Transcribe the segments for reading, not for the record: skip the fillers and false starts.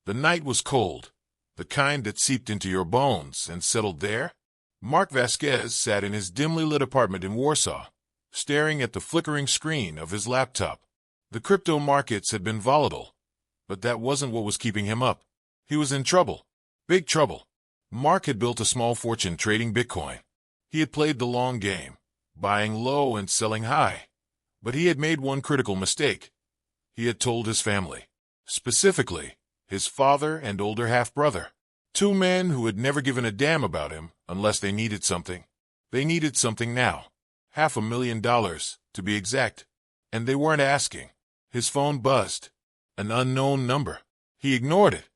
The night was cold, the kind that seeped into your bones and settled there. Mark Vasquez sat in his dimly lit apartment in Warsaw, staring at the flickering screen of his laptop. The crypto markets had been volatile, but that wasn't what was keeping him up. He was in trouble. Big trouble. Mark had built a small fortune trading Bitcoin. He had played the long game, buying low and selling high. But he had made one critical mistake. He had told his family, specifically his father and older half-brother, two men who had never given a damn about him unless they needed something. They needed something now. $500,000, to be exact. And they weren't asking. His phone buzzed. An unknown number. He ignored it,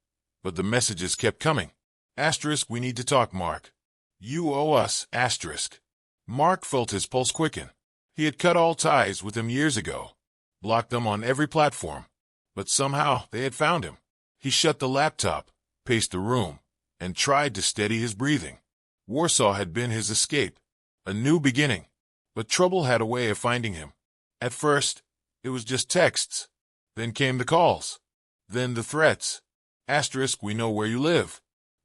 but the messages kept coming. Asterisk, we need to talk, Mark. You owe us, asterisk. Mark felt his pulse quicken. He had cut all ties with them years ago, blocked them on every platform, but somehow they had found him. He shut the laptop, paced the room, and tried to steady his breathing. Warsaw had been his escape, a new beginning, but trouble had a way of finding him. At first, it was just texts. Then came the calls. Then the threats. Asterisk, we know where you live.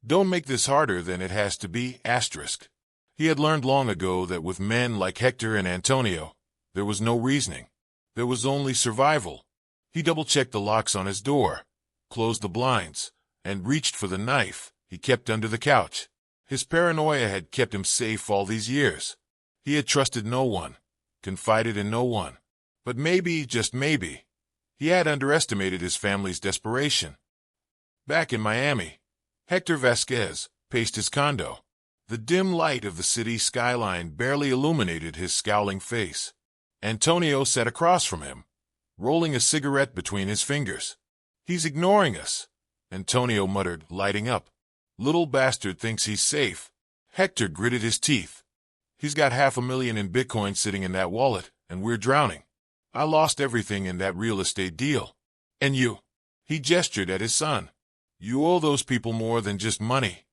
Don't make this harder than it has to be, asterisk. He had learned long ago that with men like Hector and Antonio, there was no reasoning. There was only survival. He double-checked the locks on his door, closed the blinds, and reached for the knife he kept under the couch. His paranoia had kept him safe all these years. He had trusted no one, confided in no one. But maybe, just maybe, he had underestimated his family's desperation. Back in Miami, Hector Vasquez paced his condo. The dim light of the city skyline barely illuminated his scowling face. Antonio sat across from him, rolling a cigarette between his fingers. He's ignoring us, Antonio muttered, lighting up. Little bastard thinks he's safe. Hector gritted his teeth. He's got $500,000 in Bitcoin sitting in that wallet, and we're drowning. I lost everything in that real estate deal. And you? He gestured at his son. You owe those people more than just money.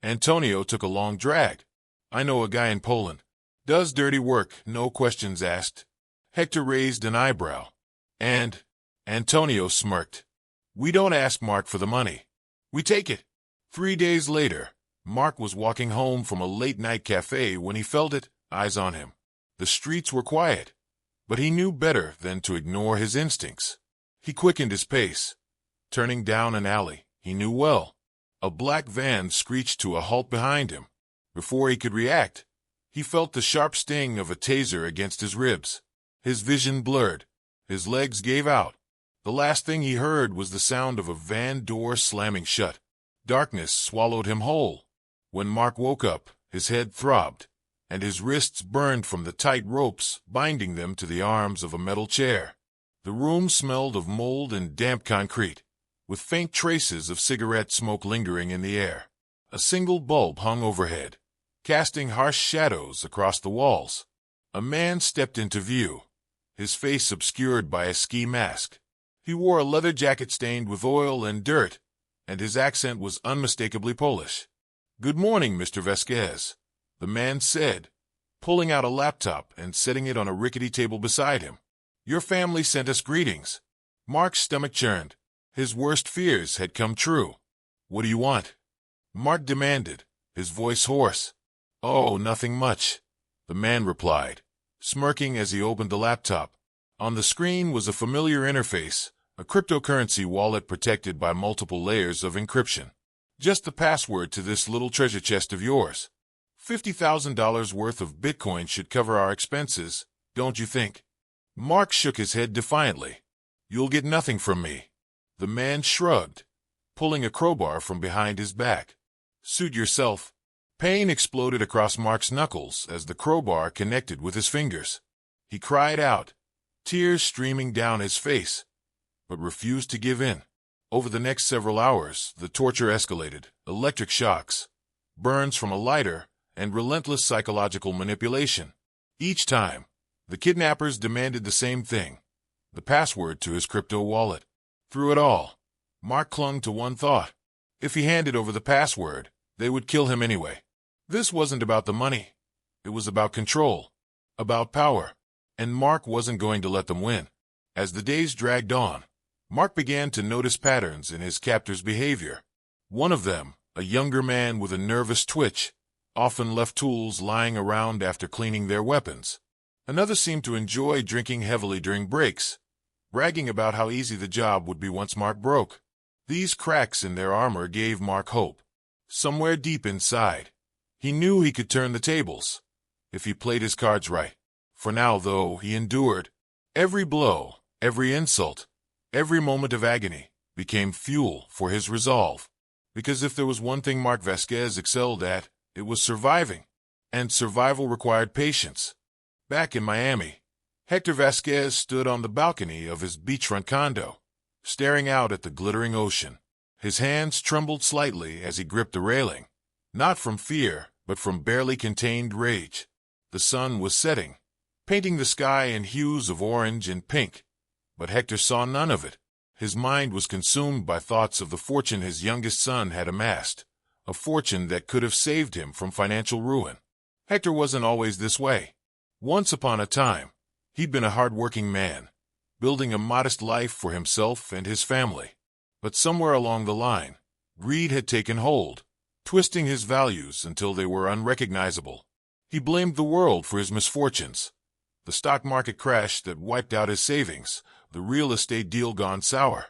Antonio took a long drag. I know a guy in Poland. Does dirty work, no questions asked. Hector raised an eyebrow. And? Antonio smirked. We don't ask Mark for the money. We take it. 3 days later, Mark was walking home from a late-night cafe when he felt it, eyes on him. The streets were quiet, but he knew better than to ignore his instincts. He quickened his pace, turning down an alley he knew well. A black van screeched to a halt behind him. Before he could react, he felt the sharp sting of a taser against his ribs. His vision blurred. His legs gave out. The last thing he heard was the sound of a van door slamming shut. Darkness swallowed him whole. When Mark woke up, his head throbbed, and his wrists burned from the tight ropes binding them to the arms of a metal chair. The room smelled of mold and damp concrete, with faint traces of cigarette smoke lingering in the air. A single bulb hung overhead, casting harsh shadows across the walls. A man stepped into view, his face obscured by a ski mask. He wore a leather jacket stained with oil and dirt, and his accent was unmistakably Polish. "Good morning, Mr. Vasquez," the man said, pulling out a laptop and setting it on a rickety table beside him. "Your family sent us greetings." Mark's stomach churned. His worst fears had come true. "What do you want?" Mark demanded, his voice hoarse. "Oh, nothing much," the man replied, smirking as he opened the laptop. On the screen was a familiar interface, a cryptocurrency wallet protected by multiple layers of encryption. "Just the password to this little treasure chest of yours. $50,000 worth of Bitcoin should cover our expenses, don't you think?" Mark shook his head defiantly. "You'll get nothing from me." The man shrugged, pulling a crowbar from behind his back. "Suit yourself." Pain exploded across Mark's knuckles as the crowbar connected with his fingers. He cried out, tears streaming down his face, but refused to give in. Over the next several hours, the torture escalated. Electric shocks, burns from a lighter, and relentless psychological manipulation. Each time, the kidnappers demanded the same thing, the password to his crypto wallet. Through it all, Mark clung to one thought. If he handed over the password, they would kill him anyway. This wasn't about the money. It was about control, about power, and Mark wasn't going to let them win. As the days dragged on, Mark began to notice patterns in his captor's behavior. One of them, a younger man with a nervous twitch, often left tools lying around after cleaning their weapons. Another seemed to enjoy drinking heavily during breaks, bragging about how easy the job would be once Mark broke. These cracks in their armor gave Mark hope. Somewhere deep inside, he knew he could turn the tables, if he played his cards right. For now, though, he endured. Every blow, every insult, every moment of agony became fuel for his resolve. Because if there was one thing Mark Vasquez excelled at, it was surviving. And survival required patience. Back in Miami, Hector Vasquez stood on the balcony of his beachfront condo, staring out at the glittering ocean. His hands trembled slightly as he gripped the railing, not from fear, but from barely contained rage. The sun was setting, painting the sky in hues of orange and pink, but Hector saw none of it. His mind was consumed by thoughts of the fortune his youngest son had amassed, a fortune that could have saved him from financial ruin. Hector wasn't always this way. Once upon a time, he'd been a hard-working man, building a modest life for himself and his family. But somewhere along the line, greed had taken hold, twisting his values until they were unrecognizable. He blamed the world for his misfortunes. The stock market crash that wiped out his savings, the real estate deal gone sour,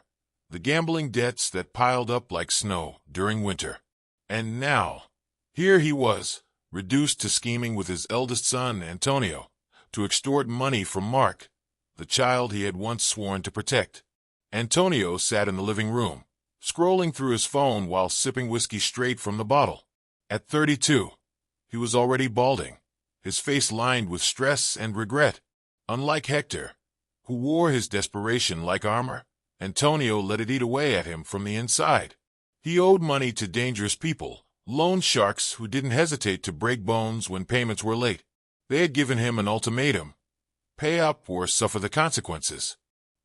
the gambling debts that piled up like snow during winter. And now, here he was, reduced to scheming with his eldest son, Antonio, to extort money from Mark, the child he had once sworn to protect. Antonio sat in the living room, scrolling through his phone while sipping whiskey straight from the bottle. At 32, he was already balding, his face lined with stress and regret. Unlike Hector, who wore his desperation like armor, Antonio let it eat away at him from the inside. He owed money to dangerous people, loan sharks who didn't hesitate to break bones when payments were late. They had given him an ultimatum: pay up or suffer the consequences.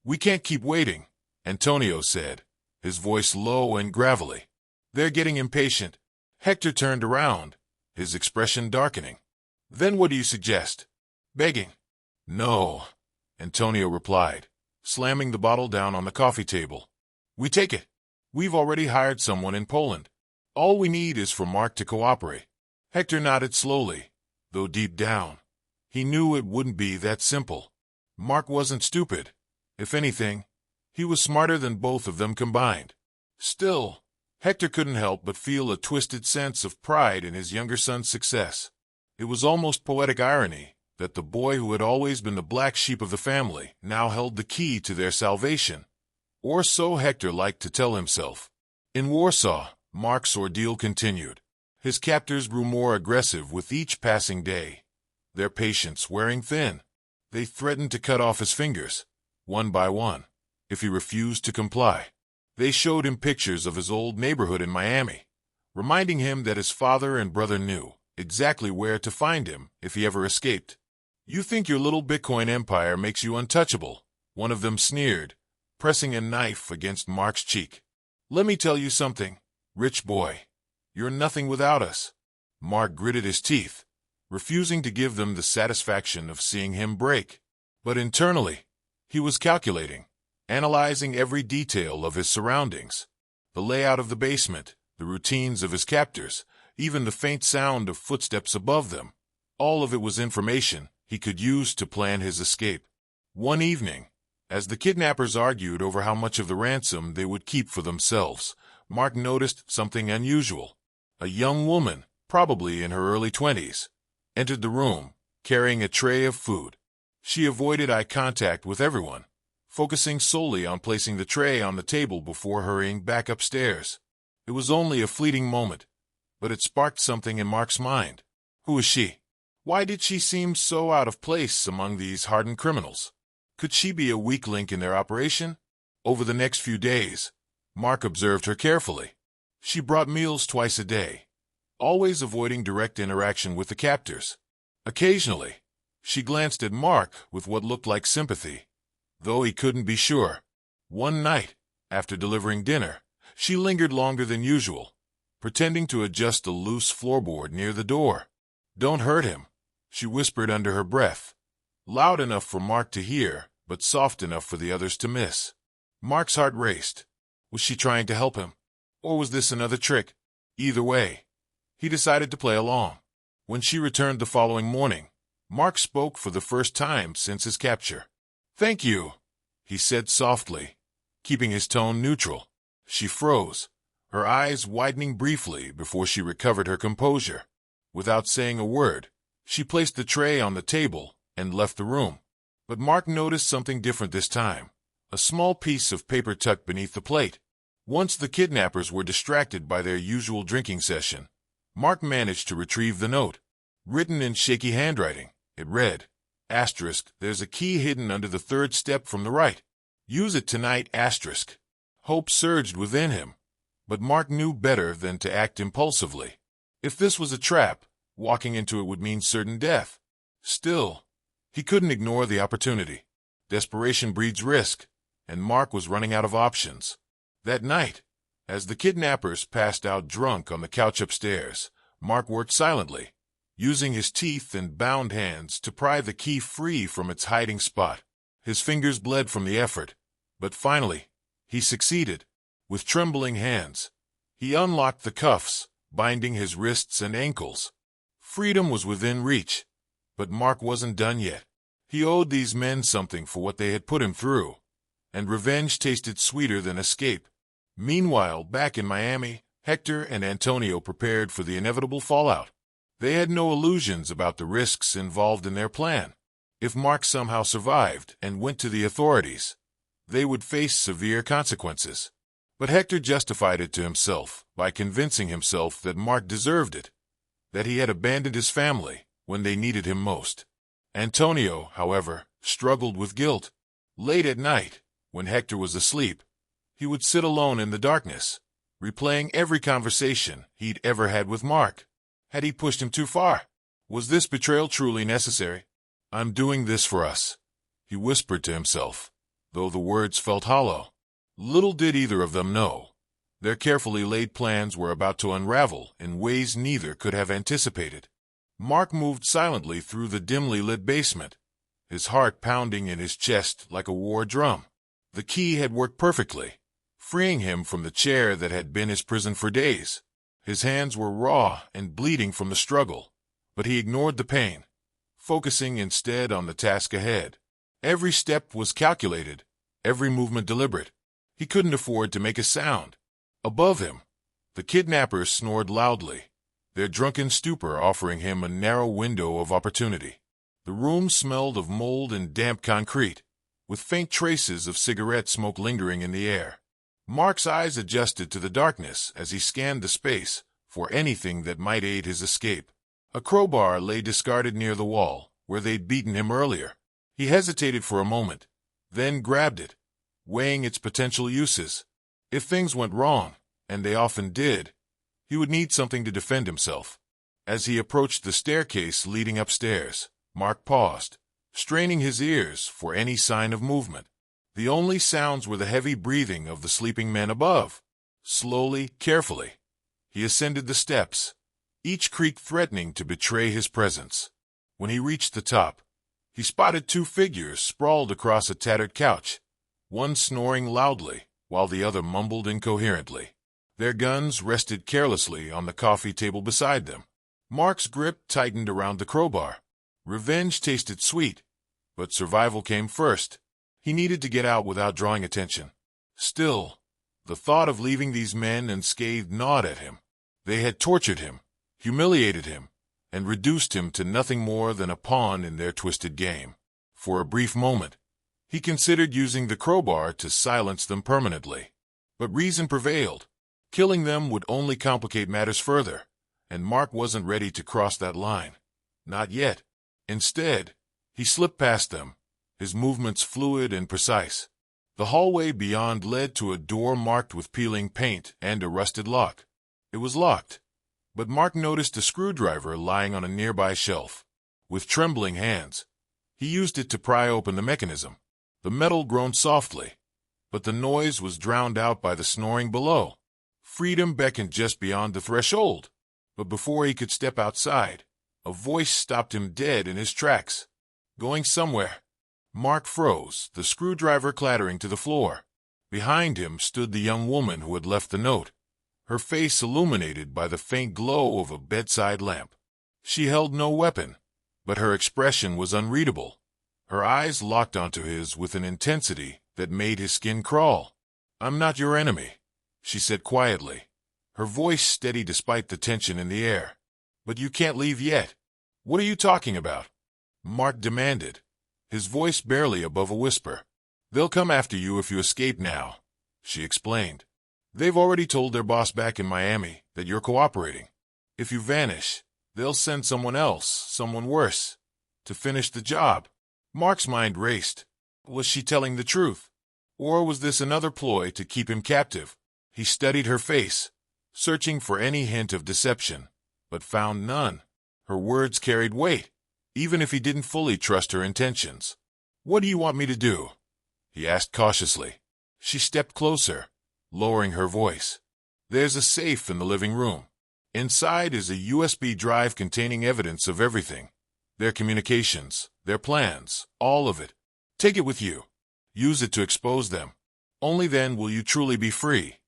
"We can't keep waiting," Antonio said, his voice low and gravelly. "They're getting impatient." Hector turned around, his expression darkening. "Then what do you suggest? Begging?" "No," Antonio replied, slamming the bottle down on the coffee table. "We take it. We've already hired someone in Poland. All we need is for Mark to cooperate." Hector nodded slowly, though deep down, he knew it wouldn't be that simple. Mark wasn't stupid. If anything, he was smarter than both of them combined. Still, Hector couldn't help but feel a twisted sense of pride in his younger son's success. It was almost poetic irony that the boy who had always been the black sheep of the family now held the key to their salvation. Or so Hector liked to tell himself. In Warsaw, Mark's ordeal continued. His captors grew more aggressive with each passing day, their patience wearing thin. They threatened to cut off his fingers, one by one, if he refused to comply. They showed him pictures of his old neighborhood in Miami, reminding him that his father and brother knew exactly where to find him if he ever escaped. "You think your little Bitcoin empire makes you untouchable," one of them sneered, pressing a knife against Mark's cheek. "Let me tell you something, rich boy. You're nothing without us." Mark gritted his teeth, refusing to give them the satisfaction of seeing him break. But internally, he was calculating, analyzing every detail of his surroundings. The layout of the basement, the routines of his captors, even the faint sound of footsteps above them. All of it was information he could use to plan his escape. One evening, as the kidnappers argued over how much of the ransom they would keep for themselves, Mark noticed something unusual. A young woman, probably in her early 20s, entered the room, carrying a tray of food. She avoided eye contact with everyone, focusing solely on placing the tray on the table before hurrying back upstairs. It was only a fleeting moment, but it sparked something in Mark's mind. Who was she? Why did she seem so out of place among these hardened criminals? Could she be a weak link in their operation? Over the next few days, Mark observed her carefully. She brought meals twice a day, always avoiding direct interaction with the captors. Occasionally, she glanced at Mark with what looked like sympathy, though he couldn't be sure. One night, after delivering dinner, she lingered longer than usual, pretending to adjust a loose floorboard near the door. "Don't hurt him," she whispered under her breath, loud enough for Mark to hear, but soft enough for the others to miss. Mark's heart raced. Was she trying to help him? Or was this another trick? Either way, he decided to play along. When she returned the following morning, Mark spoke for the first time since his capture. "Thank you," he said softly, keeping his tone neutral. She froze, her eyes widening briefly before she recovered her composure. Without saying a word, she placed the tray on the table and left the room. But Mark noticed something different this time, a small piece of paper tucked beneath the plate. Once the kidnappers were distracted by their usual drinking session, Mark managed to retrieve the note. Written in shaky handwriting, it read, "Asterisk, there's a key hidden under the third step from the right. Use it tonight, asterisk." Hope surged within him, but Mark knew better than to act impulsively. If this was a trap, walking into it would mean certain death. Still, he couldn't ignore the opportunity. Desperation breeds risk, and Mark was running out of options. That night, as the kidnappers passed out drunk on the couch upstairs, Mark worked silently, using his teeth and bound hands to pry the key free from its hiding spot. His fingers bled from the effort, but finally, he succeeded. With trembling hands, he unlocked the cuffs, binding his wrists and ankles. Freedom was within reach, but Mark wasn't done yet. He owed these men something for what they had put him through, and revenge tasted sweeter than escape. Meanwhile, back in Miami, Hector and Antonio prepared for the inevitable fallout. They had no illusions about the risks involved in their plan. If Mark somehow survived and went to the authorities, they would face severe consequences. But Hector justified it to himself by convincing himself that Mark deserved it, that he had abandoned his family when they needed him most. Antonio, however, struggled with guilt. Late at night, when Hector was asleep, he would sit alone in the darkness, replaying every conversation he'd ever had with Mark. Had he pushed him too far? Was this betrayal truly necessary? "I'm doing this for us," he whispered to himself, though the words felt hollow. Little did either of them know, their carefully laid plans were about to unravel in ways neither could have anticipated. Mark moved silently through the dimly lit basement, his heart pounding in his chest like a war drum. The key had worked perfectly, freeing him from the chair that had been his prison for days. His hands were raw and bleeding from the struggle, but he ignored the pain, focusing instead on the task ahead. Every step was calculated, every movement deliberate. He couldn't afford to make a sound. Above him, the kidnappers snored loudly, their drunken stupor offering him a narrow window of opportunity. The room smelled of mold and damp concrete, with faint traces of cigarette smoke lingering in the air. Mark's eyes adjusted to the darkness as he scanned the space for anything that might aid his escape. A crowbar lay discarded near the wall, where they'd beaten him earlier. He hesitated for a moment, then grabbed it, weighing its potential uses. If things went wrong, and they often did, he would need something to defend himself. As he approached the staircase leading upstairs, Mark paused, straining his ears for any sign of movement. The only sounds were the heavy breathing of the sleeping men above. Slowly, carefully, he ascended the steps, each creak threatening to betray his presence. When he reached the top, he spotted two figures sprawled across a tattered couch, one snoring loudly while the other mumbled incoherently. Their guns rested carelessly on the coffee table beside them. Mark's grip tightened around the crowbar. Revenge tasted sweet, but survival came first. He needed to get out without drawing attention. Still, the thought of leaving these men unscathed gnawed at him. They had tortured him, humiliated him, and reduced him to nothing more than a pawn in their twisted game. For a brief moment, he considered using the crowbar to silence them permanently. But reason prevailed. Killing them would only complicate matters further, and Mark wasn't ready to cross that line. Not yet. Instead, he slipped past them, his movements fluid and precise. The hallway beyond led to a door marked with peeling paint and a rusted lock. It was locked, but Mark noticed a screwdriver lying on a nearby shelf. With trembling hands, he used it to pry open the mechanism. The metal groaned softly, but the noise was drowned out by the snoring below. Freedom beckoned just beyond the threshold, but before he could step outside, a voice stopped him dead in his tracks. "Going somewhere?" Mark froze, the screwdriver clattering to the floor. Behind him stood the young woman who had left the note, her face illuminated by the faint glow of a bedside lamp. She held no weapon, but her expression was unreadable. Her eyes locked onto his with an intensity that made his skin crawl. "I'm not your enemy," she said quietly, her voice steady despite the tension in the air. "But you can't leave yet." "What are you talking about?" Mark demanded, his voice barely above a whisper. "They'll come after you if you escape now," she explained. "They've already told their boss back in Miami that you're cooperating. If you vanish, they'll send someone else, someone worse, to finish the job." Mark's mind raced. Was she telling the truth? Or was this another ploy to keep him captive? He studied her face, searching for any hint of deception, but found none. Her words carried weight, even if he didn't fully trust her intentions. "What do you want me to do?" he asked cautiously. She stepped closer, lowering her voice. "There's a safe in the living room. Inside is a USB drive containing evidence of everything. Their communications, their plans, all of it. Take it with you. Use it to expose them. Only then will you truly be free."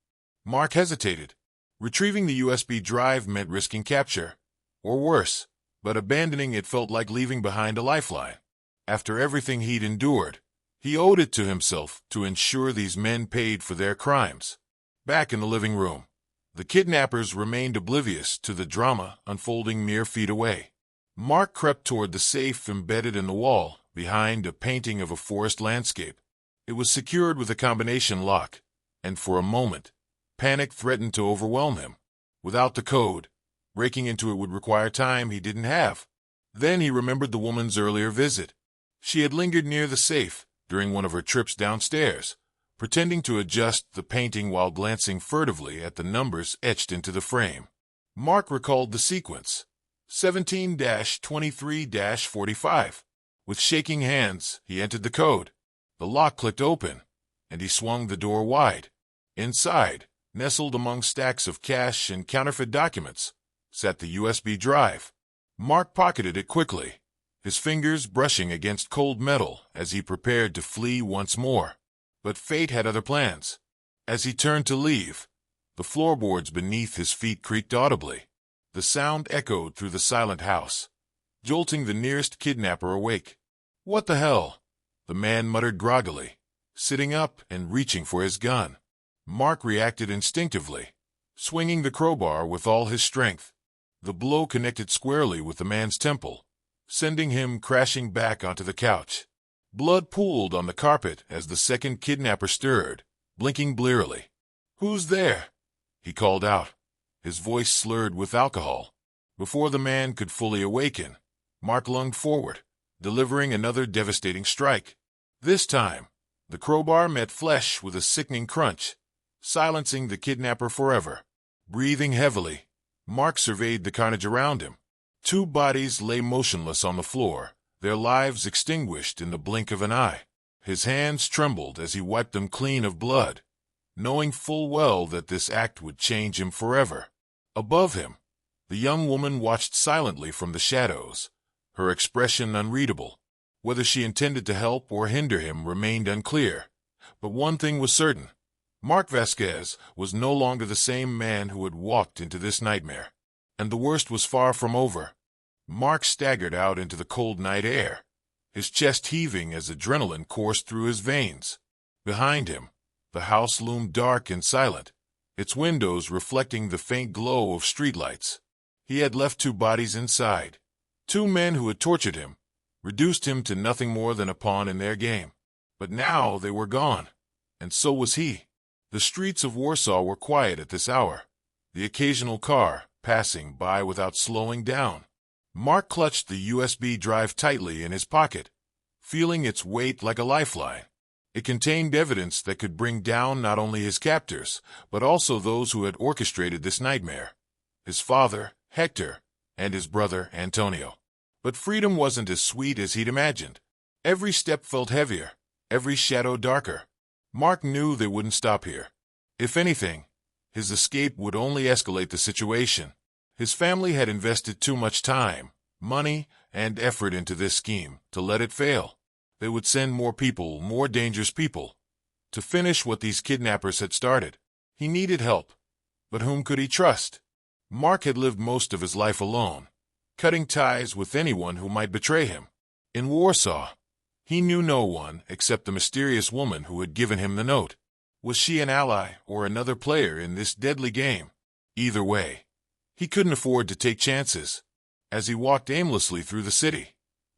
Mark hesitated. Retrieving the USB drive meant risking capture, or worse, but abandoning it felt like leaving behind a lifeline. After everything he'd endured, he owed it to himself to ensure these men paid for their crimes. Back in the living room, the kidnappers remained oblivious to the drama unfolding mere feet away. Mark crept toward the safe embedded in the wall, behind a painting of a forest landscape. It was secured with a combination lock, and for a moment, panic threatened to overwhelm him. Without the code, breaking into it would require time he didn't have. Then he remembered the woman's earlier visit. She had lingered near the safe during one of her trips downstairs, pretending to adjust the painting while glancing furtively at the numbers etched into the frame. Mark recalled the sequence. 17-23-45. With shaking hands, he entered the code. The lock clicked open, and he swung the door wide. Inside, nestled among stacks of cash and counterfeit documents, sat the USB drive. Mark pocketed it quickly, his fingers brushing against cold metal as he prepared to flee once more. But fate had other plans. As he turned to leave, the floorboards beneath his feet creaked audibly. The sound echoed through the silent house, jolting the nearest kidnapper awake. "What the hell?" the man muttered groggily, sitting up and reaching for his gun. Mark reacted instinctively, swinging the crowbar with all his strength. The blow connected squarely with the man's temple, sending him crashing back onto the couch. Blood pooled on the carpet as the second kidnapper stirred, blinking blearily. "Who's there?" he called out, his voice slurred with alcohol. Before the man could fully awaken, Mark lunged forward, delivering another devastating strike. This time, the crowbar met flesh with a sickening crunch, silencing the kidnapper forever. Breathing heavily, Mark surveyed the carnage around him. Two bodies lay motionless on the floor, their lives extinguished in the blink of an eye. His hands trembled as he wiped them clean of blood, knowing full well that this act would change him forever. Above him, the young woman watched silently from the shadows, her expression unreadable. Whether she intended to help or hinder him remained unclear. But one thing was certain. Mark Vasquez was no longer the same man who had walked into this nightmare. And the worst was far from over. Mark staggered out into the cold night air, his chest heaving as adrenaline coursed through his veins. Behind him, the house loomed dark and silent, its windows reflecting the faint glow of streetlights. He had left two bodies inside, two men who had tortured him, reduced him to nothing more than a pawn in their game. But now they were gone, and so was he. The streets of Warsaw were quiet at this hour, the occasional car passing by without slowing down. Mark clutched the USB drive tightly in his pocket, feeling its weight like a lifeline. It contained evidence that could bring down not only his captors, but also those who had orchestrated this nightmare: his father, Hector, and his brother, Antonio. But freedom wasn't as sweet as he'd imagined. Every step felt heavier, every shadow darker. Mark knew they wouldn't stop here. If anything, his escape would only escalate the situation. His family had invested too much time, money, and effort into this scheme to let it fail. They would send more people, more dangerous people, to finish what these kidnappers had started. He needed help, but whom could he trust? Mark had lived most of his life alone, cutting ties with anyone who might betray him. In Warsaw, he knew no one except the mysterious woman who had given him the note. Was she an ally or another player in this deadly game? Either way, he couldn't afford to take chances. As he walked aimlessly through the city,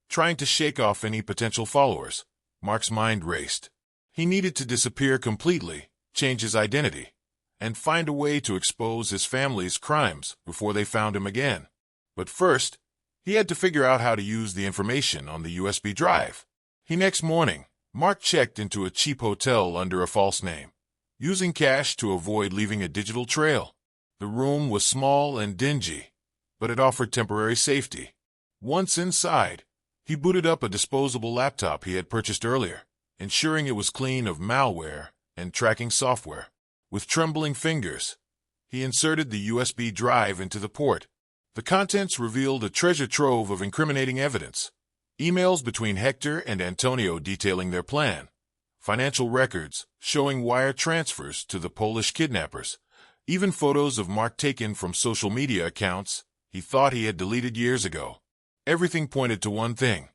trying to shake off any potential followers, Mark's mind raced. He needed to disappear completely, change his identity, and find a way to expose his family's crimes before they found him again. But first, he had to figure out how to use the information on the USB drive. Next morning, Mark checked into a cheap hotel under a false name, using cash to avoid leaving a digital trail. The room was small and dingy, but it offered temporary safety. Once inside, he booted up a disposable laptop he had purchased earlier, ensuring it was clean of malware and tracking software. With trembling fingers, he inserted the USB drive into the port. The contents revealed a treasure trove of incriminating evidence. Emails between Hector and Antonio detailing their plan, financial records showing wire transfers to the Polish kidnappers, even photos of Mark taken from social media accounts he thought he had deleted years ago. Everything pointed to one thing.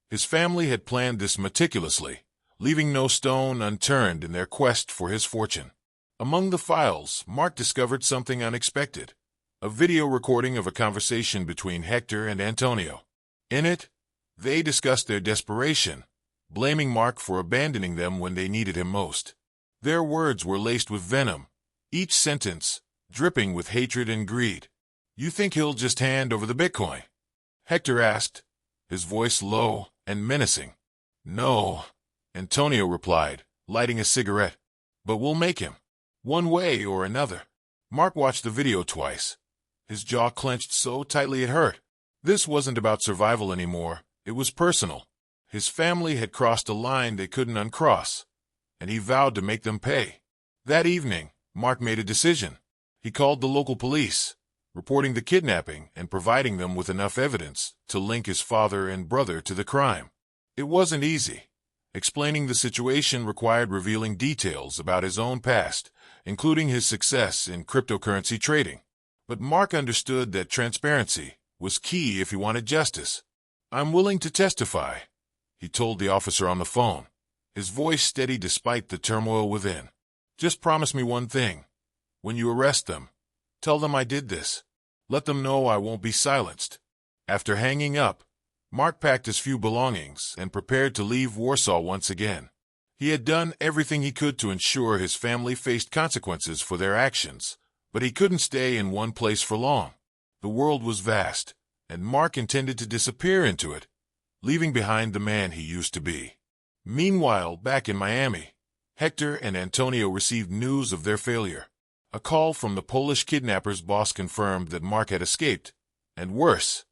His family had planned this meticulously, leaving no stone unturned in their quest for his fortune. Among the files, Mark discovered something unexpected, a video recording of a conversation between Hector and Antonio. In it, they discussed their desperation, blaming Mark for abandoning them when they needed him most. Their words were laced with venom, each sentence dripping with hatred and greed. "You think he'll just hand over the Bitcoin?" Hector asked, his voice low and menacing. "No," Antonio replied, lighting a cigarette. "But we'll make him, one way or another." Mark watched the video twice, his jaw clenched so tightly it hurt. This wasn't about survival anymore. It was personal. His family had crossed a line they couldn't uncross, and he vowed to make them pay. That evening, Mark made a decision. He called the local police, reporting the kidnapping and providing them with enough evidence to link his father and brother to the crime. It wasn't easy. Explaining the situation required revealing details about his own past, including his success in cryptocurrency trading. But Mark understood that transparency was key if he wanted justice. "I'm willing to testify," he told the officer on the phone, his voice steady despite the turmoil within. "Just promise me one thing. When you arrest them, tell them I did this. Let them know I won't be silenced." After hanging up, Mark packed his few belongings and prepared to leave Warsaw once again. He had done everything he could to ensure his family faced consequences for their actions, but he couldn't stay in one place for long. The world was vast, and Mark intended to disappear into it, leaving behind the man he used to be. Meanwhile, back in Miami, Hector and Antonio received news of their failure. A call from the Polish kidnapper's boss confirmed that Mark had escaped, and worse,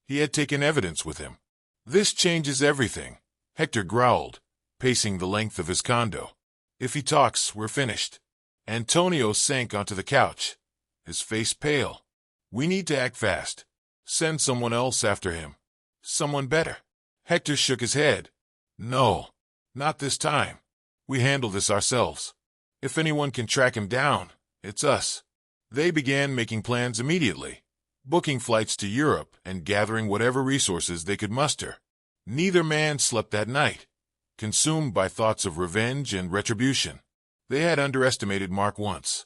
he had taken evidence with him. "This changes everything," Hector growled, pacing the length of his condo. "If he talks, we're finished." Antonio sank onto the couch, his face pale. "We need to act fast. Send someone else after him. Someone better." Hector shook his head. "No, not this time. We handle this ourselves. If anyone can track him down, it's us." They began making plans immediately, booking flights to Europe and gathering whatever resources they could muster. Neither man slept that night, consumed by thoughts of revenge and retribution. They had underestimated Mark once,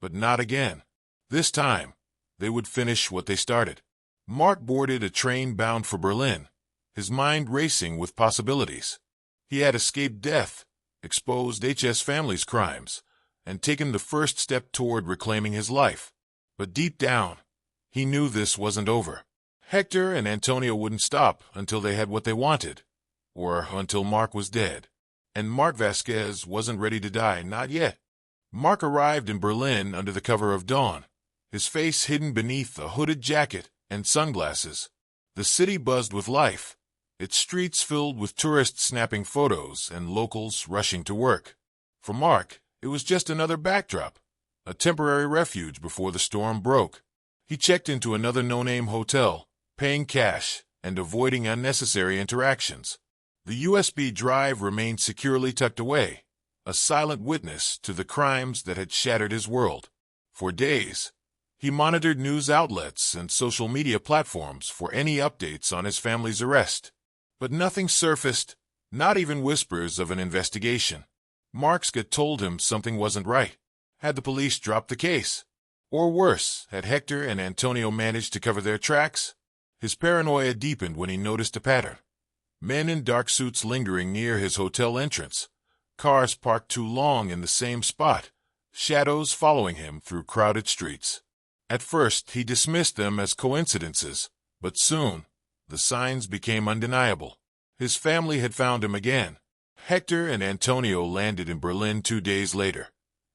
but not again. This time, they would finish what they started. Mark boarded a train bound for Berlin, his mind racing with possibilities. He had escaped death, exposed HS family's crimes, and taken the first step toward reclaiming his life. But deep down, he knew this wasn't over. Hector and Antonio wouldn't stop until they had what they wanted, or until Mark was dead. And Mark Vasquez wasn't ready to die, not yet. Mark arrived in Berlin under the cover of dawn, his face hidden beneath a hooded jacket and sunglasses. The city buzzed with life, its streets filled with tourists snapping photos and locals rushing to work. For Mark, it was just another backdrop, a temporary refuge before the storm broke. He checked into another no-name hotel, paying cash and avoiding unnecessary interactions. The USB drive remained securely tucked away, a silent witness to the crimes that had shattered his world. For days, he monitored news outlets and social media platforms for any updates on his family's arrest. But nothing surfaced, not even whispers of an investigation. Vasquez told him something wasn't right. Had the police dropped the case? Or worse, had Hector and Antonio managed to cover their tracks? His paranoia deepened when he noticed a pattern. Men in dark suits lingering near his hotel entrance. Cars parked too long in the same spot. Shadows following him through crowded streets. At first, he dismissed them as coincidences, but soon, the signs became undeniable. His family had found him again. Hector and Antonio landed in Berlin 2 days later,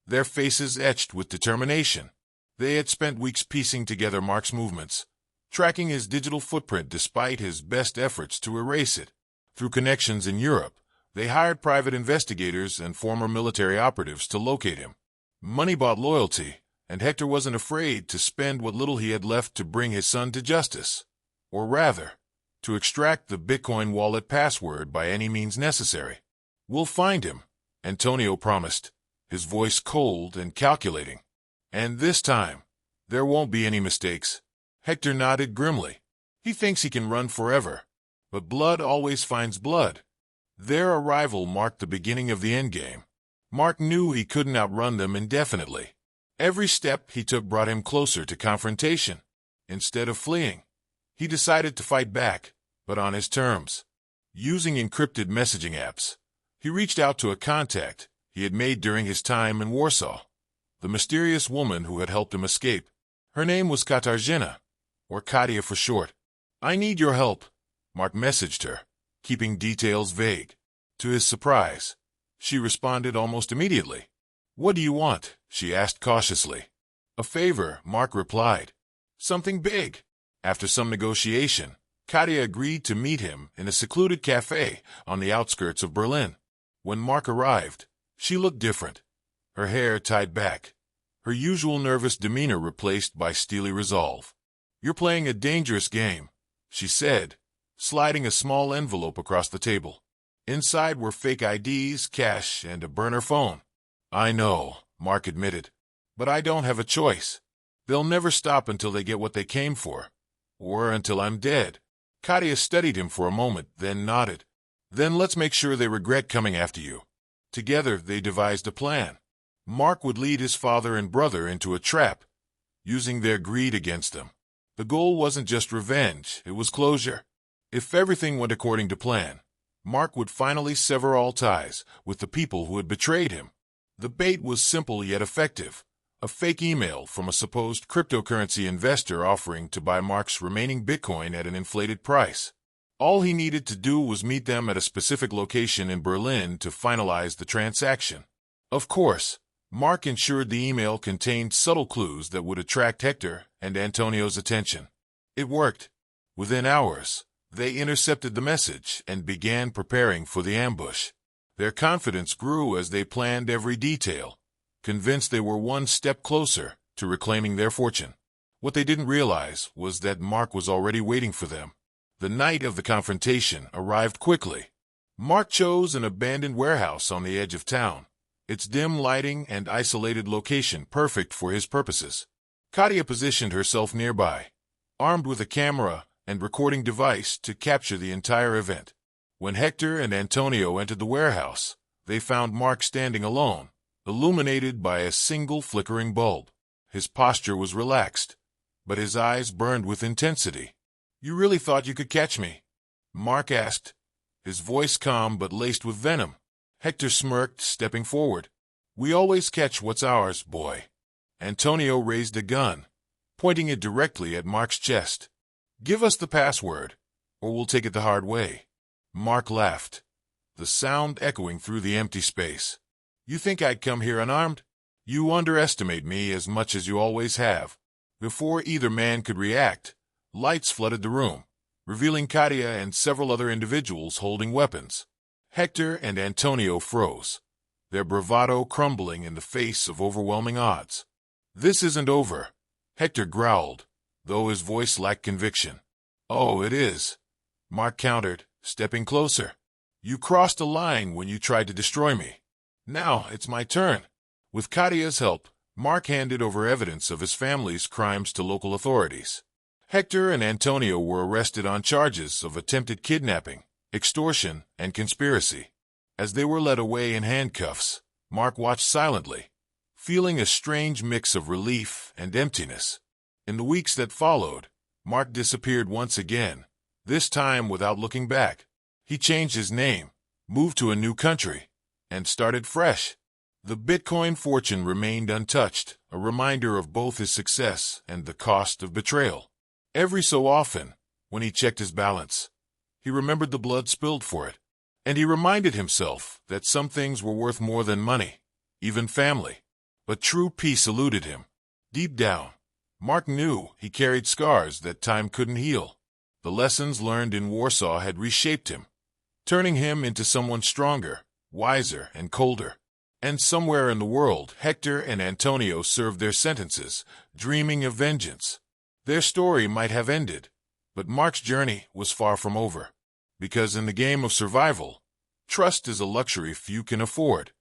their faces etched with determination. They had spent weeks piecing together Mark's movements, tracking his digital footprint despite his best efforts to erase it. Through connections in Europe, they hired private investigators and former military operatives to locate him. Money bought loyalty, and Hector wasn't afraid to spend what little he had left to bring his son to justice. Or rather, to extract the Bitcoin wallet password by any means necessary. "We'll find him," Antonio promised, his voice cold and calculating. "And this time, there won't be any mistakes." Hector nodded grimly. He thinks he can run forever, but blood always finds blood. Their arrival marked the beginning of the endgame. Mark knew he couldn't outrun them indefinitely. Every step he took brought him closer to confrontation. Instead of fleeing, he decided to fight back, but on his terms. Using encrypted messaging apps, he reached out to a contact he had made during his time in Warsaw, the mysterious woman who had helped him escape. Her name was Katarzyna, or Katia for short. "I need your help," Mark messaged her, keeping details vague. To his surprise, she responded almost immediately. "What do you want?" she asked cautiously. "A favor," Mark replied. "Something big." After some negotiation, Katia agreed to meet him in a secluded cafe on the outskirts of Berlin. When Mark arrived, she looked different. Her hair tied back, her usual nervous demeanor replaced by steely resolve. "You're playing a dangerous game," she said, sliding a small envelope across the table. Inside were fake IDs, cash, and a burner phone. "I know," Mark admitted, "but I don't have a choice. They'll never stop until they get what they came for, or until I'm dead." Katia studied him for a moment, then nodded. "Then let's make sure they regret coming after you." Together, they devised a plan. Mark would lead his father and brother into a trap, using their greed against them. The goal wasn't just revenge, it was closure. If everything went according to plan, Mark would finally sever all ties with the people who had betrayed him. The bait was simple yet effective. A fake email from a supposed cryptocurrency investor offering to buy Mark's remaining Bitcoin at an inflated price. All he needed to do was meet them at a specific location in Berlin to finalize the transaction. Of course, Mark ensured the email contained subtle clues that would attract Hector and Antonio's attention. It worked. Within hours, they intercepted the message and began preparing for the ambush. Their confidence grew as they planned every detail, convinced they were one step closer to reclaiming their fortune. What they didn't realize was that Mark was already waiting for them. The night of the confrontation arrived quickly. Mark chose an abandoned warehouse on the edge of town, its dim lighting and isolated location perfect for his purposes. Katia positioned herself nearby, armed with a camera and recording device to capture the entire event. When Hector and Antonio entered the warehouse, they found Mark standing alone, illuminated by a single flickering bulb. His posture was relaxed, but his eyes burned with intensity. "You really thought you could catch me?" Mark asked, his voice calm but laced with venom. Hector smirked, stepping forward. "We always catch what's ours, boy." Antonio raised a gun, pointing it directly at Mark's chest. "Give us the password, or we'll take it the hard way." Mark laughed, the sound echoing through the empty space. "You think I'd come here unarmed? You underestimate me as much as you always have." Before either man could react, lights flooded the room, revealing Katia and several other individuals holding weapons. Hector and Antonio froze, their bravado crumbling in the face of overwhelming odds. "This isn't over," Hector growled, though his voice lacked conviction. "Oh, it is," Mark countered, stepping closer. "You crossed a line when you tried to destroy me. Now it's my turn. With Kadia's help, Mark handed over evidence of his family's crimes to local authorities. Hector and Antonio were arrested on charges of attempted kidnapping, extortion, and conspiracy. As they were led away in handcuffs, Mark watched silently, feeling a strange mix of relief and emptiness. In the weeks that followed, Mark disappeared once again, this time without looking back. He changed his name, moved to a new country, and started fresh. The Bitcoin fortune remained untouched, a reminder of both his success and the cost of betrayal. Every so often, when he checked his balance, he remembered the blood spilled for it, and he reminded himself that some things were worth more than money, even family. But true peace eluded him. Deep down, Mark knew he carried scars that time couldn't heal. The lessons learned in Warsaw had reshaped him, turning him into someone stronger, wiser, and colder. And somewhere in the world, Hector and Antonio served their sentences, dreaming of vengeance. Their story might have ended, but Mark's journey was far from over. Because in the game of survival, trust is a luxury few can afford.